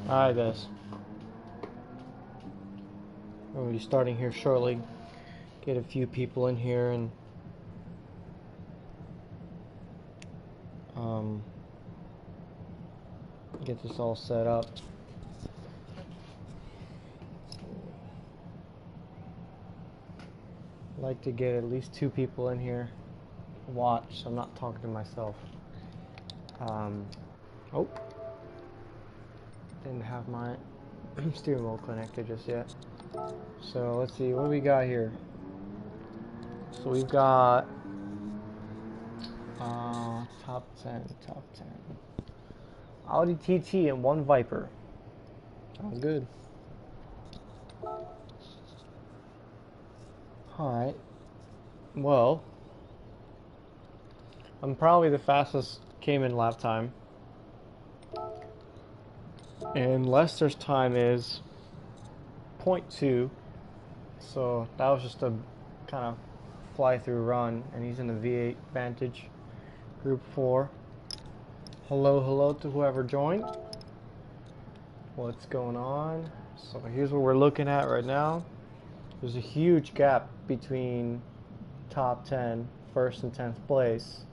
Alright guys, we'll be starting here shortly. Get a few people in here and get this all set up. I'd like to get at least 2 people in here. Watch, I'm not talking to myself. Oh, didn't have my steering wheel connected just yet. So let's see, what do we got here? So we've got top 10. Audi TT and 1 Viper. Sounds good. Alright. Well, I'm probably the fastest Cayman lap time. And Lester's time is 0.2. So that was just a kind of fly-through run, and he's in the V8 Vantage Group 4. Hello to whoever joined. What's going on? So here's what we're looking at right now. There's a huge gap between top 10, first and 10th place,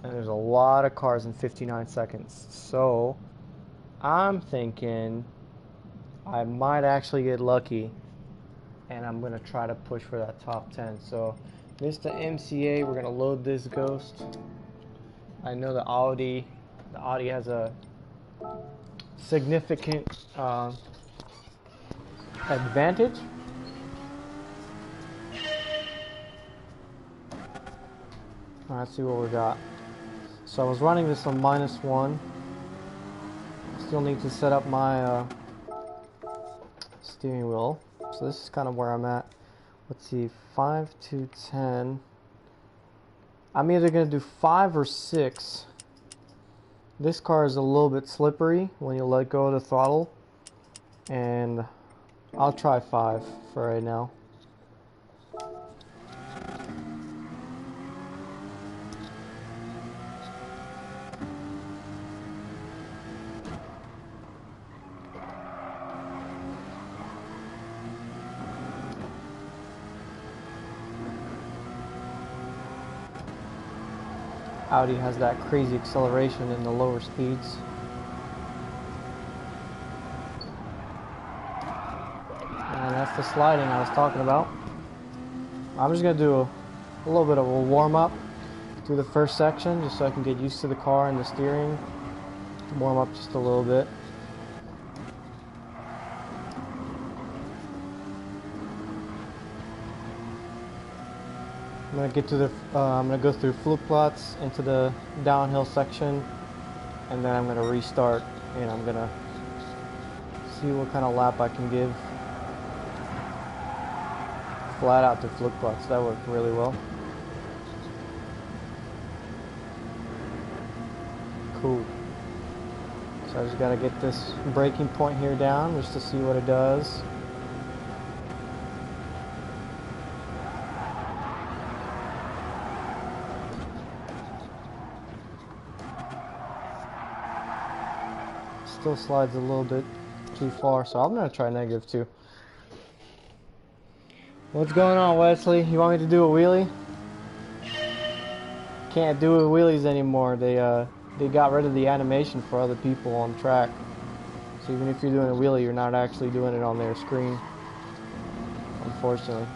and there's a lot of cars in 59 seconds. So I'm thinking I might actually get lucky, and I'm gonna try to push for that top 10. So Mr. MCA, we're gonna load this ghost. I know the Audi has a significant advantage. Let's see what we got. So I was running this on -1. Still need to set up my steering wheel. So this is kind of where I'm at. Let's see, 5 to 10. I'm either going to do 5 or 6. This car is a little bit slippery when you let go of the throttle, and I'll try 5 for right now. Audi has that crazy acceleration in the lower speeds. And that's the sliding I was talking about. I'm just going to do a little bit of a warm-up through the first section just so I can get used to the car and the steering. Warm up just a little bit. I'm gonna go through Flugplatz into the downhill section, and then I'm gonna restart, and I'm gonna see what kind of lap I can give flat out to Flugplatz. That worked really well. Cool. So I just gotta get this braking point here down just to see what it does. Still slides a little bit too far, so I'm gonna try -2. What's going on, Wesley? You want me to do a wheelie? Can't do wheelies anymore. They got rid of the animation for other people on track. So even if you're doing a wheelie, you're not actually doing it on their screen, unfortunately.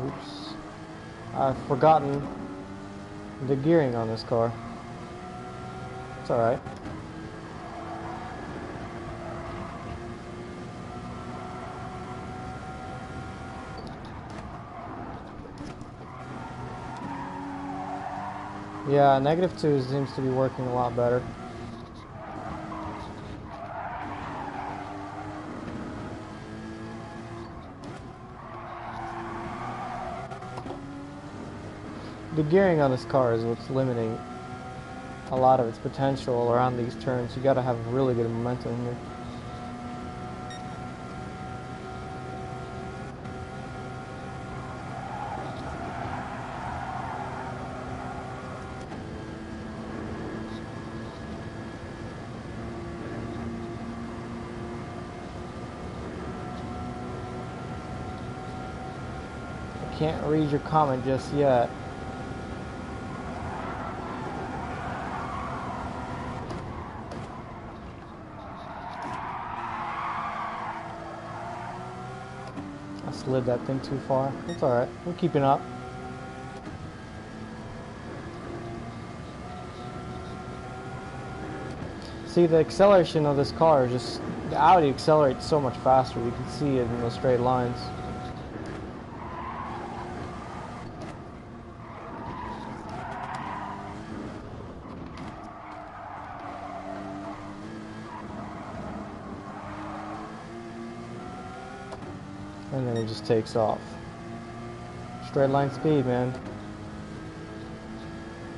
Oops. I've forgotten the gearing on this car. It's alright. Yeah, -2 seems to be working a lot better. The gearing on this car is what's limiting a lot of its potential around these turns. You gotta have really good momentum here. Can't read your comment just yet. I slid that thing too far. It's alright. We're keeping up. See, the acceleration of this car is just... The Audi accelerates so much faster. You can see it in those straight lines. And then it just takes off. Straight line speed, man.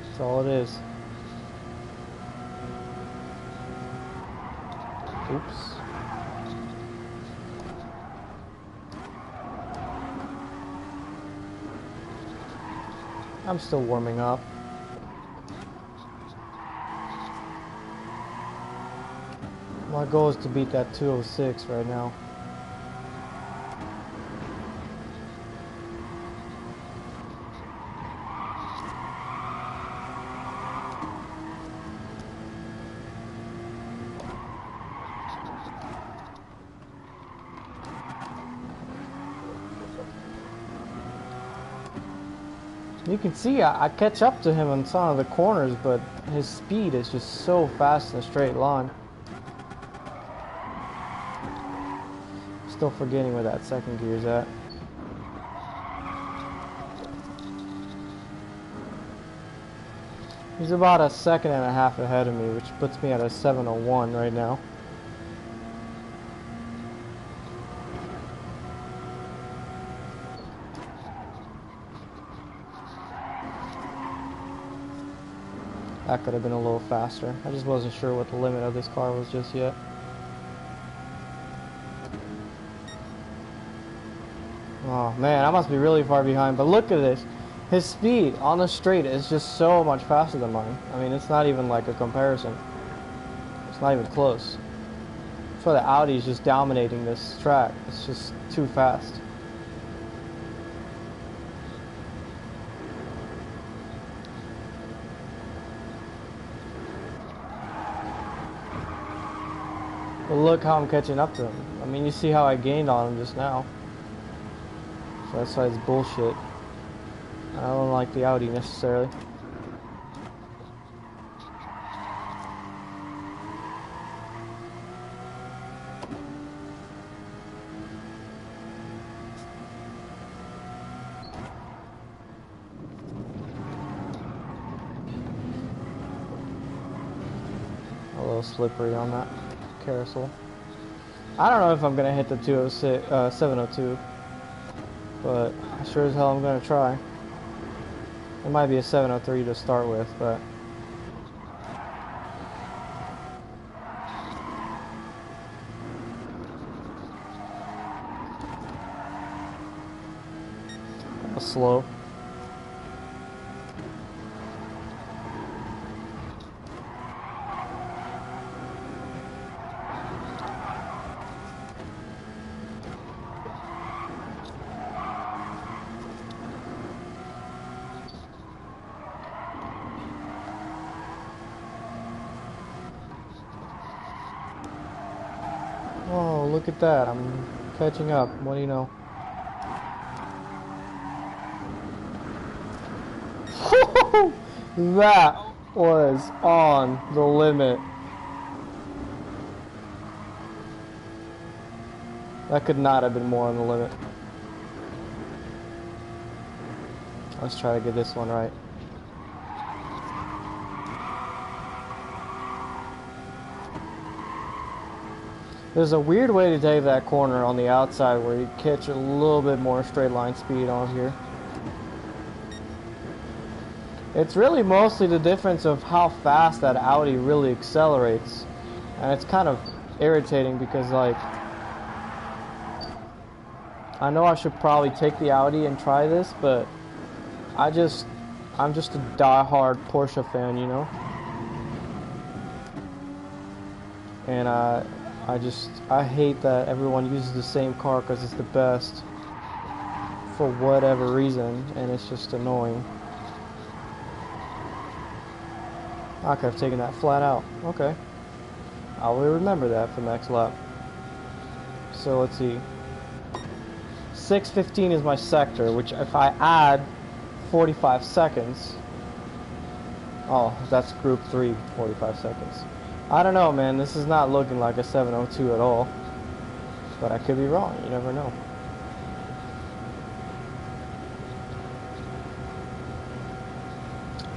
That's all it is. Oops. I'm still warming up. My goal is to beat that 206 right now. You can see I catch up to him on some of the corners, but his speed is just so fast in a straight line. Still forgetting where that second gear is at. He's about a second and a half ahead of me, which puts me at a 701 right now. That could have been a little faster. I just wasn't sure what the limit of this car was just yet. Oh man, I must be really far behind, but look at this. His speed on the straight is just so much faster than mine. I mean, it's not even like a comparison. It's not even close. That's why the Audi is just dominating this track. It's just too fast. But look how I'm catching up to him. I mean, you see how I gained on him just now. So that's why it's bullshit. I don't like the Audi necessarily. A little slippery on that carousel. I don't know if I'm gonna hit the 206, 702, but sure as hell I'm gonna try. It might be a 703 to start with, but slow. Oh, look at that. I'm catching up. What do you know? That was on the limit. That could not have been more on the limit. Let's try to get this one right. There's a weird way to take that corner on the outside where you catch a little bit more straight line speed on here. It's really mostly the difference of how fast that Audi really accelerates. And it's kind of irritating because, like, I know I should probably take the Audi and try this, but I'm just a die-hard Porsche fan, you know? And I hate that everyone uses the same car because it's the best. for whatever reason, and it's just annoying. I could have taken that flat out. Okay. I will remember that for next lap. So let's see. 6:15 is my sector, which if I add 45 seconds... Oh, that's group 3, 45 seconds. I don't know, man. This is not looking like a 7:02 at all. But I could be wrong. You never know.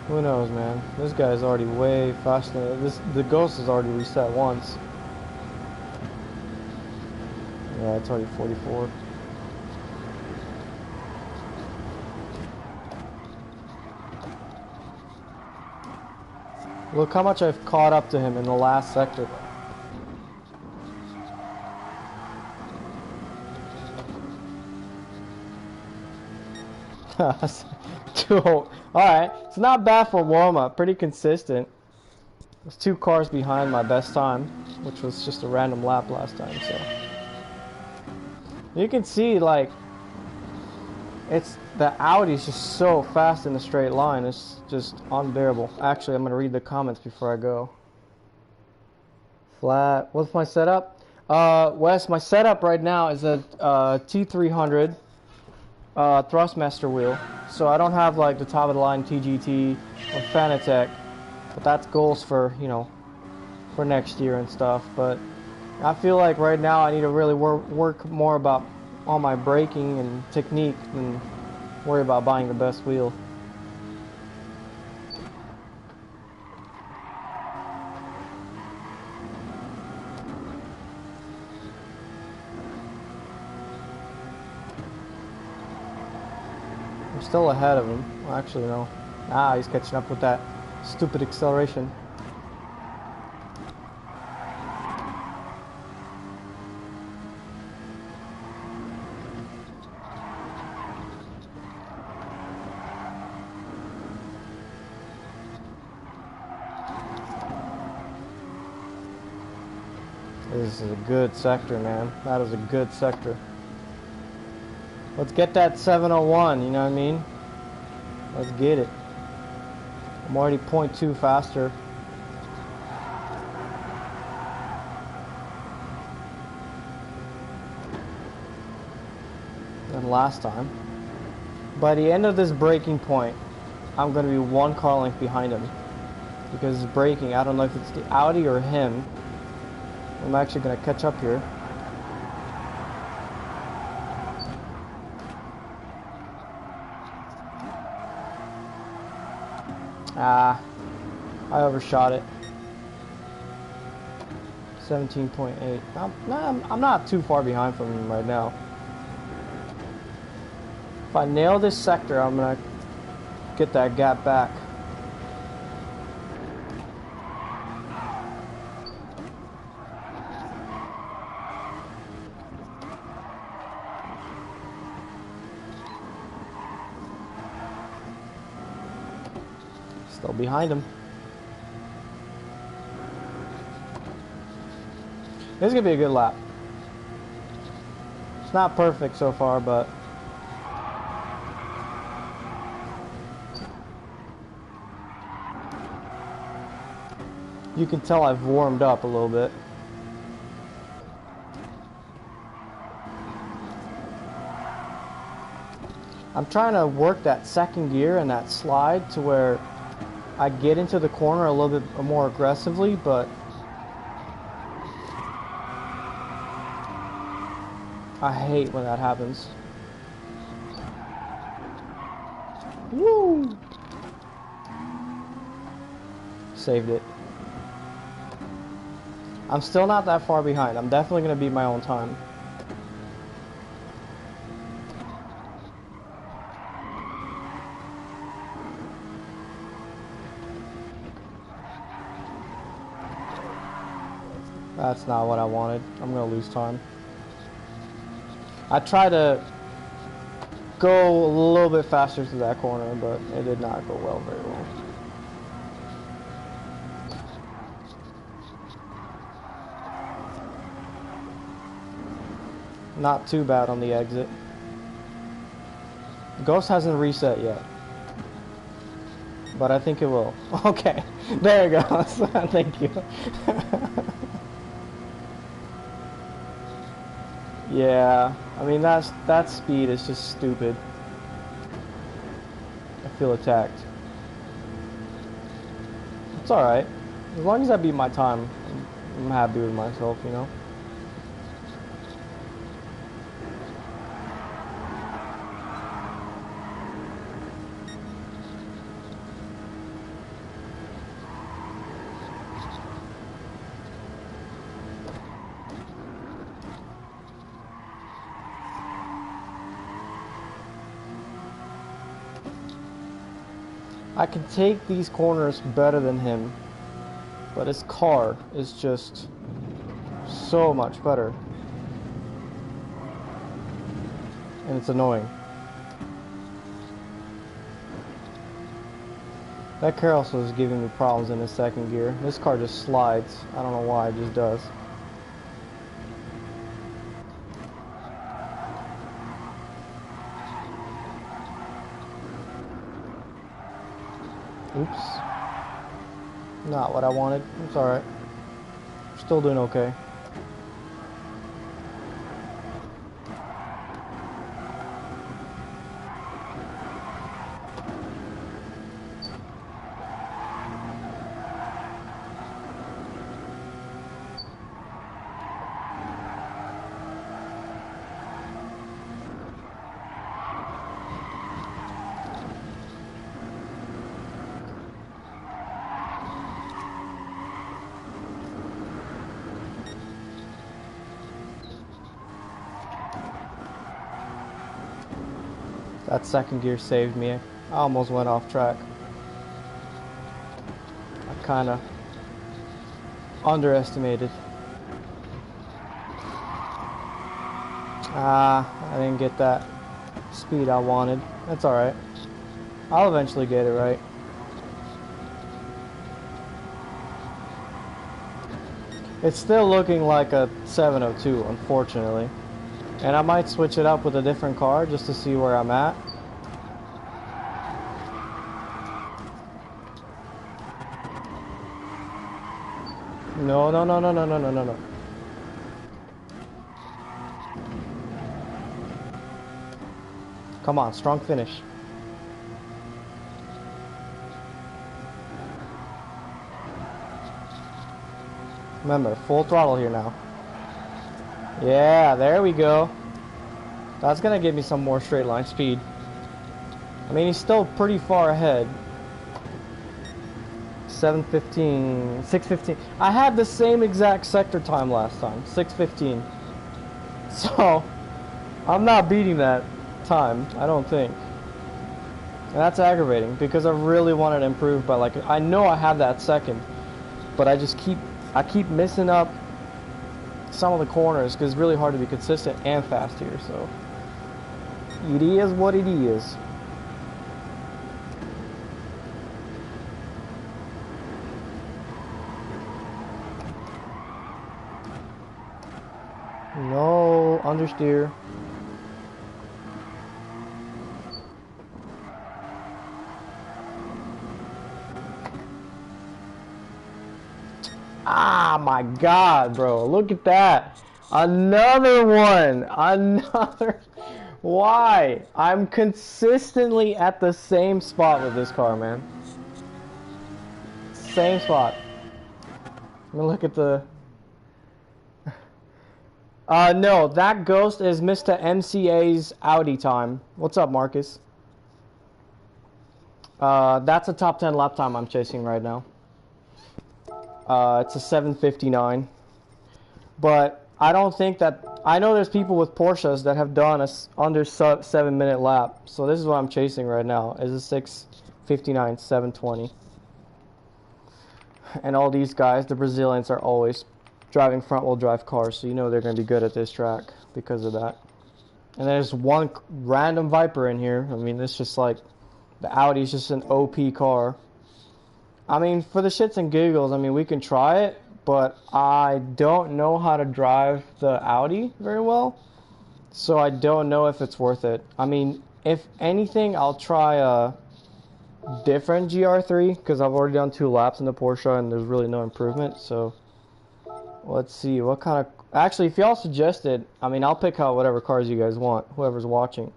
Who knows, man? This guy's already way faster. The Ghost has already reset once. Yeah, it's already 44. Look how much I've caught up to him in the last sector. Alright, it's not bad for warm-up. Pretty consistent. There's 2 cars behind my best time, which was just a random lap last time, so. You can see, like, the Audi's just so fast in a straight line. It's just unbearable. Actually, I'm going to read the comments before I go. Flat. What's my setup? Wes, my setup right now is a T300 Thrustmaster wheel. So I don't have like the top of the line TGT or Fanatec, but that's goals for, you know, for next year and stuff. But I feel like right now I need to really work more about all my braking and technique than worry about buying the best wheel. I'm still ahead of him. Well, actually, no. Ah, he's catching up with that stupid acceleration. This is a good sector, man. That is a good sector. Let's get that 701, you know what I mean? Let's get it. I'm already 0.2 faster. Than last time. By the end of this braking point, I'm going to be 1 car length behind him. Because it's braking, I don't know if it's the Audi or him. I'm actually going to catch up here. Ah, I overshot it. 17.8. I'm not too far behind from him right now. If I nail this sector, I'm going to get that gap back. Still behind him. This is going to be a good lap. It's not perfect so far, but you can tell I've warmed up a little bit. I'm trying to work that second gear and that slide to where I get into the corner a little bit more aggressively, but I hate when that happens. Woo! Saved it. I'm still not that far behind. I'm definitely going to beat my own time. That's not what I wanted. I'm going to lose time. I tried to go a little bit faster through that corner, but it did not go well, very well. Not too bad on the exit. Ghost hasn't reset yet. But I think it will. Okay, there it goes. Thank you. Yeah, I mean that speed is just stupid. I feel attacked. It's alright. As long as I beat my time, I'm happy with myself, you know? I can take these corners better than him, but his car is just so much better. And it's annoying. That car also is giving me problems in the second gear. This car just slides. I don't know why, it just does. Oops. Not what I wanted. It's alright. Still doing okay. That second gear saved me. I almost went off track. I kind of underestimated. I didn't get that speed I wanted. That's alright. I'll eventually get it right. It's still looking like a 702, unfortunately. And I might switch it up with a different car just to see where I'm at. No, no, no, no, no, no, no, no, no. Come on, strong finish. Remember, full throttle here now. Yeah, there we go. That's gonna give me some more straight line speed. I mean, he's still pretty far ahead. 7:15, 6:15. I had the same exact sector time last time, 6:15. So, I'm not beating that time, I don't think. And that's aggravating because I really wanted to improve by like, I know I have that second, but I keep missing up some of the corners because it's really hard to be consistent and fast here, so it is what it is. No, understeer. Ah, my God, bro. Look at that. Another one. Another. Why? I'm consistently at the same spot with this car, man. Same spot. Let me look at the... no, that Ghost is Mr. MCA's Audi time. What's up, Marcus? That's a top 10 lap time I'm chasing right now. It's a 7:59. But I don't think that... I know there's people with Porsches that have done a under 7-minute lap. So this is what I'm chasing right now. Is a 6:59, 7:20. And all these guys, the Brazilians, are always driving front-wheel drive cars. So you know they're going to be good at this track because of that. And there's one random Viper in here. I mean, it's just like... The Audi's just an OP car. I mean, for the shits and giggles, I mean, we can try it, but I don't know how to drive the Audi very well, so I don't know if it's worth it. I mean, If anything, I'll try a different GR3 because I've already done 2 laps in the Porsche and there's really no improvement. So let's see what kind of. Actually, if y'all suggested, I mean, I'll pick out whatever cars you guys want. Whoever's watching.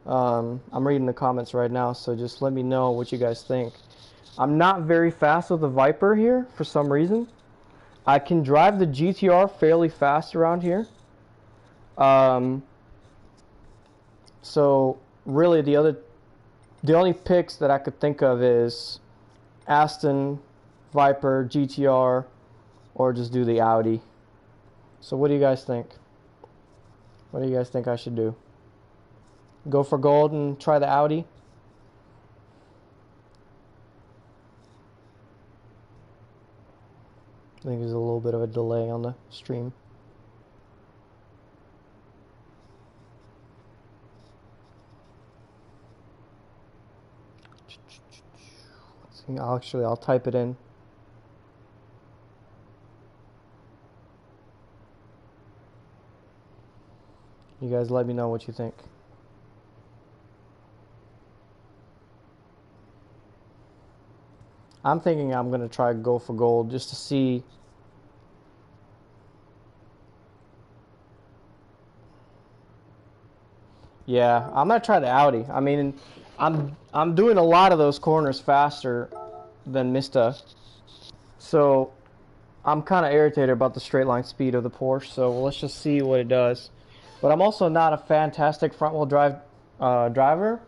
I'm reading the comments right now, so just let me know what you guys think. I'm not very fast with the Viper here for some reason. I can drive the GTR fairly fast around here. So really the only picks that I could think of is Aston, Viper, GTR, or just do the Audi. So what do you guys think? What do you guys think I should do? Go for gold and try the Audi? I think there's a little bit of a delay on the stream. Let's see, I'll type it in. You guys let me know what you think. I'm thinking I'm going to try go for gold just to see. Yeah, I'm going to try the Audi. I mean, I'm doing a lot of those corners faster than Mista. So I'm kind of irritated about the straight line speed of the Porsche. So let's just see what it does. But I'm also not a fantastic front wheel drive driver.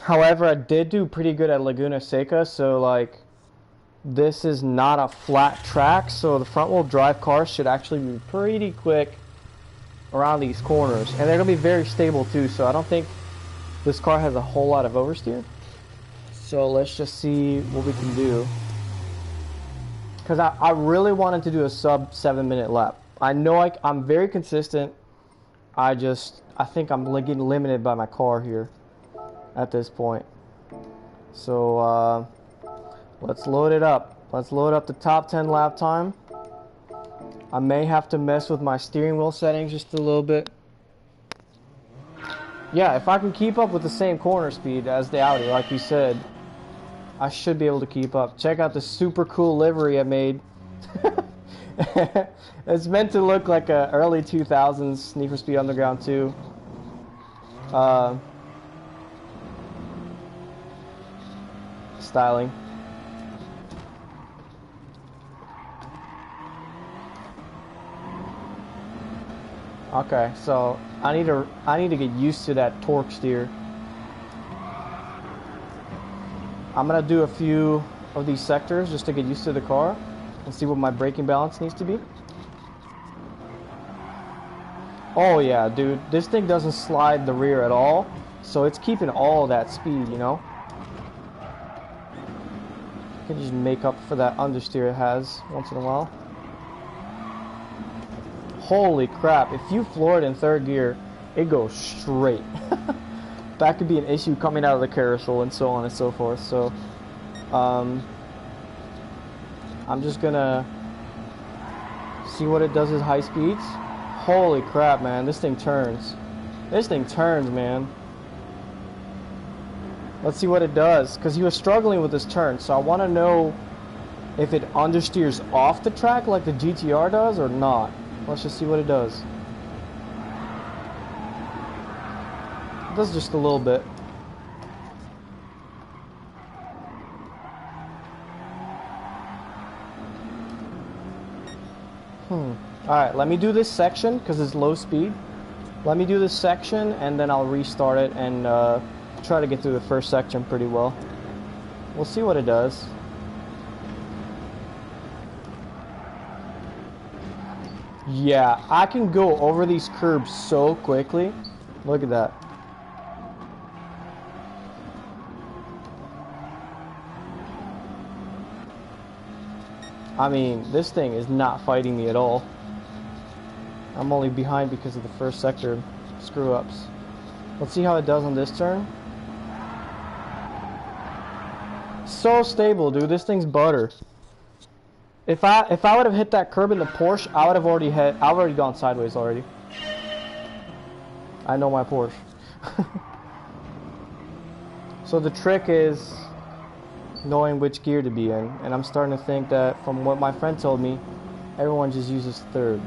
However, I did do pretty good at Laguna Seca, so like this is not a flat track, so the front wheel drive cars should actually be pretty quick around these corners, and they're gonna be very stable too, so I don't think this car has a whole lot of oversteer. So let's just see what we can do, because I really wanted to do a sub 7-minute lap. I know I'm very consistent. I think I'm getting limited by my car here at this point. So let's load it up. Let's load up the top 10 lap time. I may have to mess with my steering wheel settings just a little bit. Yeah, if I can keep up with the same corner speed as the Audi, like you said, I should be able to keep up. Check out the super cool livery I made. It's meant to look like a early 2000s Need for Speed Underground 2. Styling. Okay, so I need to get used to that torque steer. I'm gonna do a few of these sectors just to get used to the car and see what my braking balance needs to be. Oh yeah, dude, this thing doesn't slide the rear at all, so it's keeping all that speed, you know. You can just make up for that understeer it has once in a while. Holy crap, if you floor it in 3rd gear, it goes straight. That could be an issue coming out of the carousel and so on and so forth. So I'm just gonna see what it does at high speeds. Holy crap, man, this thing turns. This thing turns, man. Let's see what it does, because he was struggling with this turn, so I want to know if it understeers off the track like the GTR does or not. Let's just see what it does. It does just a little bit. Alright, let me do this section because it's low speed. Let me do this section and then I'll restart it and try to get through the first section pretty well. We'll see what it does. Yeah, I can go over these curbs so quickly. Look at that. I mean, this thing is not fighting me at all. I'm only behind because of the first sector screw-ups. Let's see how it does on this turn. So stable, dude. This thing's butter. If I would have hit that curb in the Porsche, I would have I've already gone sideways already. I know my Porsche. So the trick is knowing which gear to be in, and I'm starting to think that from what my friend told me, everyone just uses third.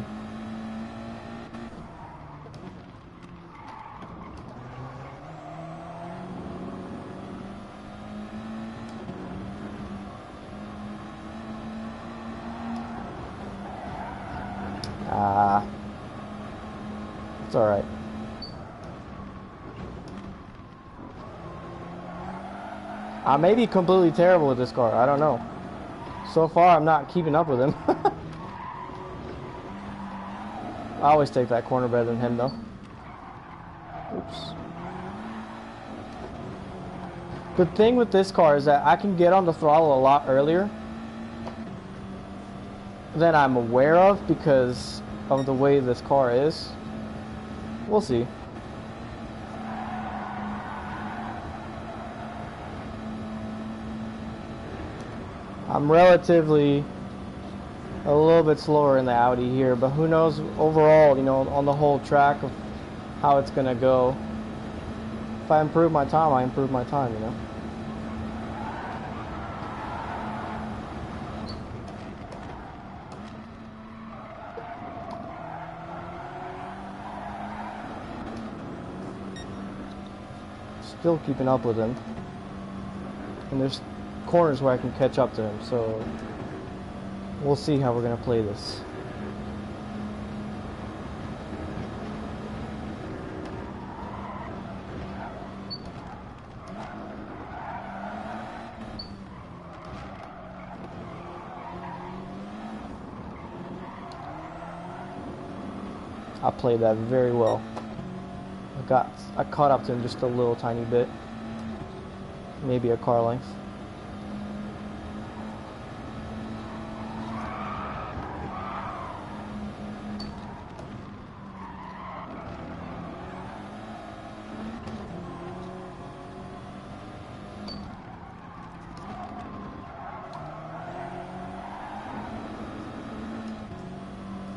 It's alright. I may be completely terrible with this car, I don't know. So far I'm not keeping up with him. I always take that corner better than him though. Oops. The thing with this car is that I can get on the throttle a lot earlier than I'm aware of because of the way this car is. We'll see. I'm relatively a little bit slower in the Audi here, but who knows overall, you know, on the whole track of how it's gonna go. If I improve my time, I improve my time, you know. Still keeping up with him, and there's corners where I can catch up to him, so we'll see how we're gonna play this. I played that very well. I caught up to him just a little tiny bit. Maybe a car length.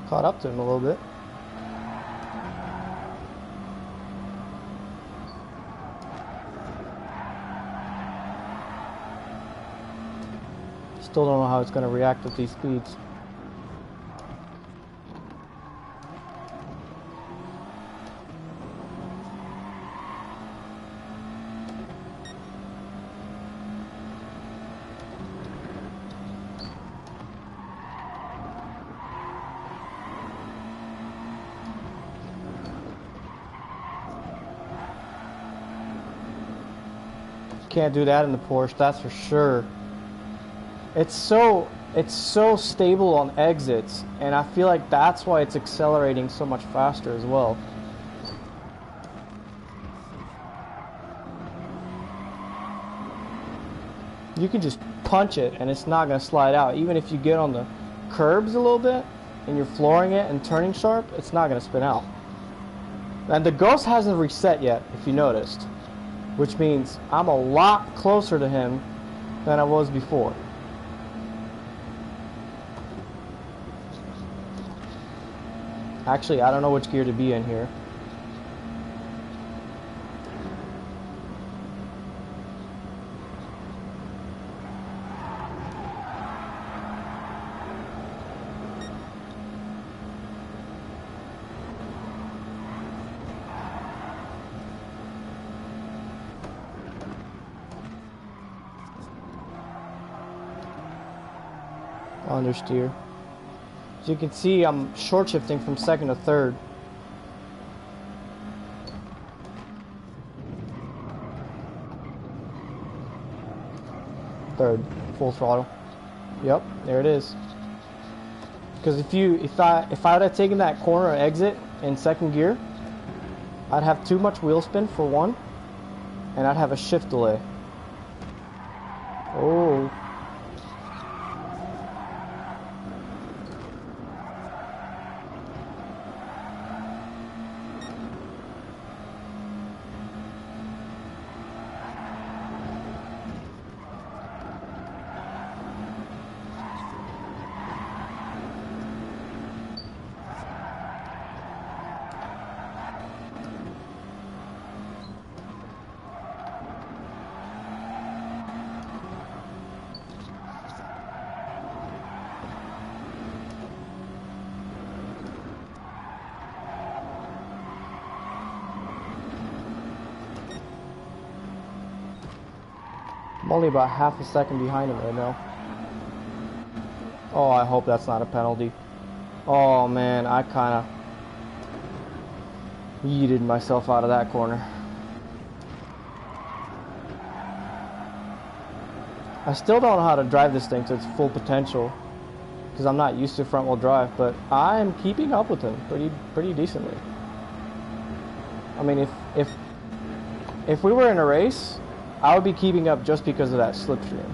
Caught up to him a little bit. Still don't know how it's going to react at these speeds. Can't do that in the Porsche, that's for sure. It's so stable on exits, and I feel like that's why it's accelerating so much faster as well. You can just punch it and it's not going to slide out. Even if you get on the curbs a little bit and you're flooring it and turning sharp, it's not going to spin out. And the Ghost hasn't reset yet, if you noticed, which means I'm a lot closer to him than I was before. Actually, I don't know which gear to be in here. Understeer. As you can see, I'm short shifting from second to third. Third, full throttle. Yep, there it is. Because if I would have taken that corner exit in second gear, I'd have too much wheel spin for one, and I'd have a shift delay. Oh. I'm only about half a second behind him right now. Oh, I hope that's not a penalty. Oh man, I kind of yeeted myself out of that corner. I still don't know how to drive this thing to its full potential because I'm not used to front wheel drive, but I'm keeping up with him pretty decently. I mean, if we were in a race, I would be keeping up just because of that slipstream,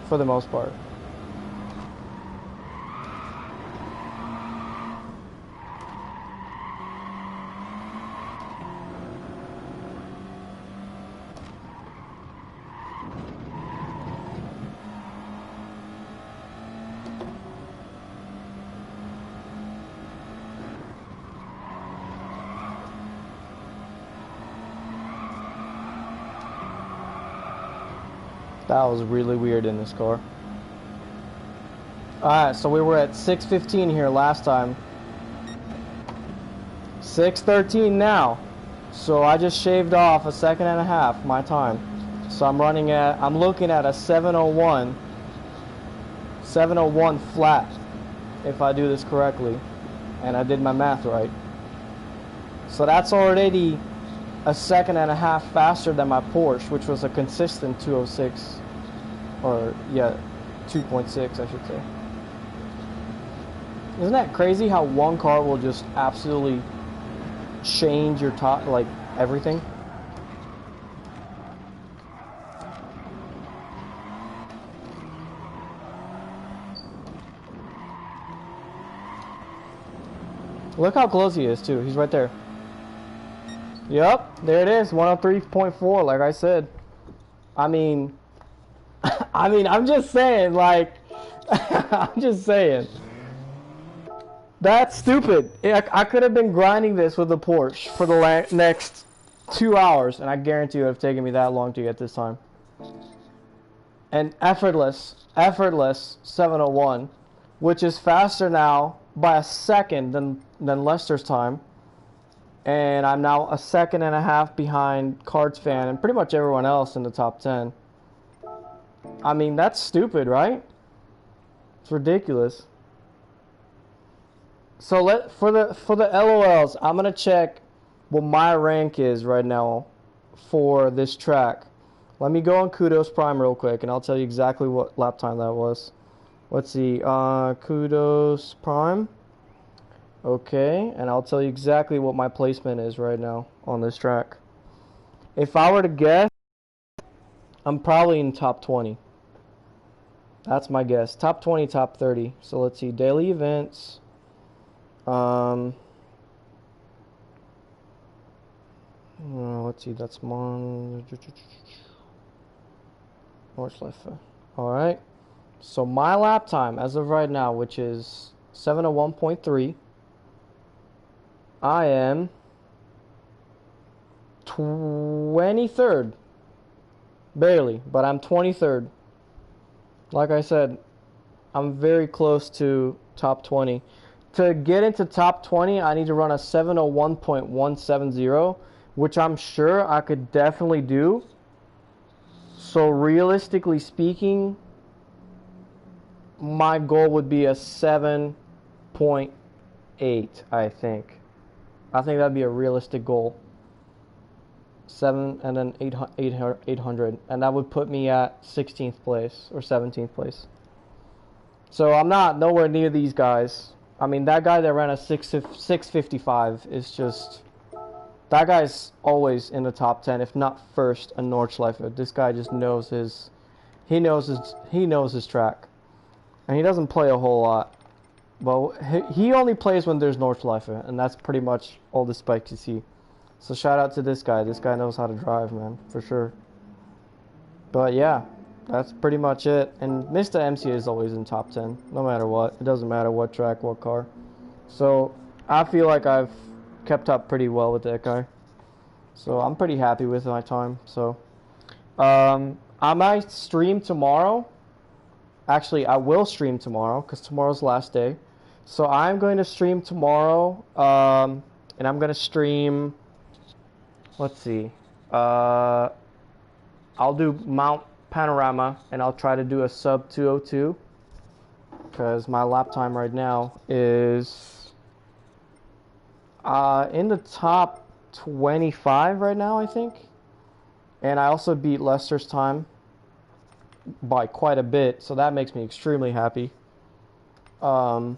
for the most part. That was really weird in this car. Alright, so we were at 6:15 here last time. 6:13 now. So I just shaved off a second and a half my time. So I'm looking at a 7:01 flat, if I do this correctly. And I did my math right. So that's already a second and a half faster than my Porsche, which was a consistent 206, or yeah, 2.6 I should say. Isn't that crazy how one car will just absolutely change your top, like everything? Look how close he is too. He's right there. Yep, there it is, 103.4, like I said. I mean, I'm just saying, like, I'm just saying. That's stupid. I could have been grinding this with the Porsche for the next 2 hours, and I guarantee it would have taken me that long to get this time. And effortless 7:01, which is faster now by a second than Lester's time. And I'm now a second and a half behind Cards Fan and pretty much everyone else in the top 10. I mean, that's stupid, right? It's ridiculous. So for the LOLs, I'm gonna check what my rank is right now for this track. Let me go on Kudos Prime real quick, and I'll tell you exactly what lap time that was. Let's see, Kudos Prime. Okay, and I'll tell you exactly what my placement is right now on this track. If I were to guess, I'm probably in top 20. That's my guess. Top 20, top 30. So let's see, daily events. Let's see, that's Nordschleife. Alright. So my lap time as of right now, which is 7:01.3. I am 23rd. Barely, but I'm 23rd. Like I said, I'm very close to top 20. To get into top 20, I need to run a 7:01.170, which I'm sure I could definitely do. So realistically speaking, my goal would be a 7.8, I think. I think that'd be a realistic goal. 7 and then 800, and that would put me at 16th place or 17th place. So I'm not nowhere near these guys. I mean, that guy that ran a 655 is just, that guy's always in the top 10, if not first, a Nordschleife. This guy just knows his track, and he doesn't play a whole lot. Well, he only plays when there's Nordschleife, and that's pretty much all the spikes you see. So shout out to this guy. This guy knows how to drive, man, for sure. But yeah, that's pretty much it. And Mr. MC is always in top 10, no matter what. It doesn't matter what track, what car. So I feel like I've kept up pretty well with that guy. So I'm pretty happy with my time. So I might stream tomorrow. Actually, I will stream tomorrow because tomorrow's the last day. So I'm going to stream tomorrow, and I'm going to stream, let's see, I'll do Mount panorama, and I'll try to do a sub 202 because my lap time right now is in the top 25 right now, I think. And I also beat Lester's time by quite a bit, so that makes me extremely happy. And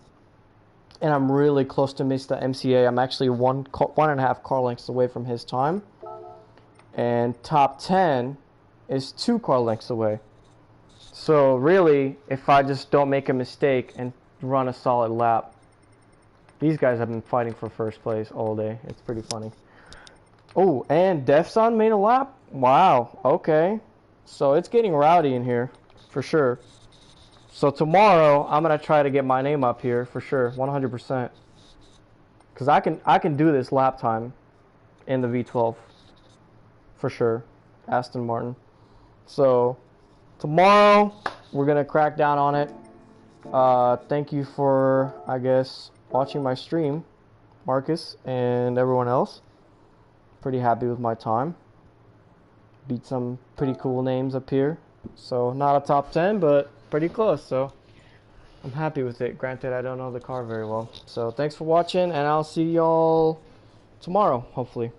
I'm really close to Mr. MCA. I'm actually one and a half car lengths away from his time. And top 10 is 2 car lengths away. So really, if I just don't make a mistake and run a solid lap, these guys have been fighting for first place all day. It's pretty funny. Oh, and Defson made a lap? Wow, okay. So it's getting rowdy in here, for sure. So tomorrow, I'm going to try to get my name up here, for sure, 100%. Because I can do this lap time in the V12, for sure. Aston Martin. So tomorrow, we're going to crack down on it. Thank you for, I guess, watching my stream, Marcus and everyone else. Pretty happy with my time. Beat some pretty cool names up here. So not a top 10, but pretty close. So I'm happy with it. Granted, I don't know the car very well. So thanks for watching, and I'll see y'all tomorrow, hopefully.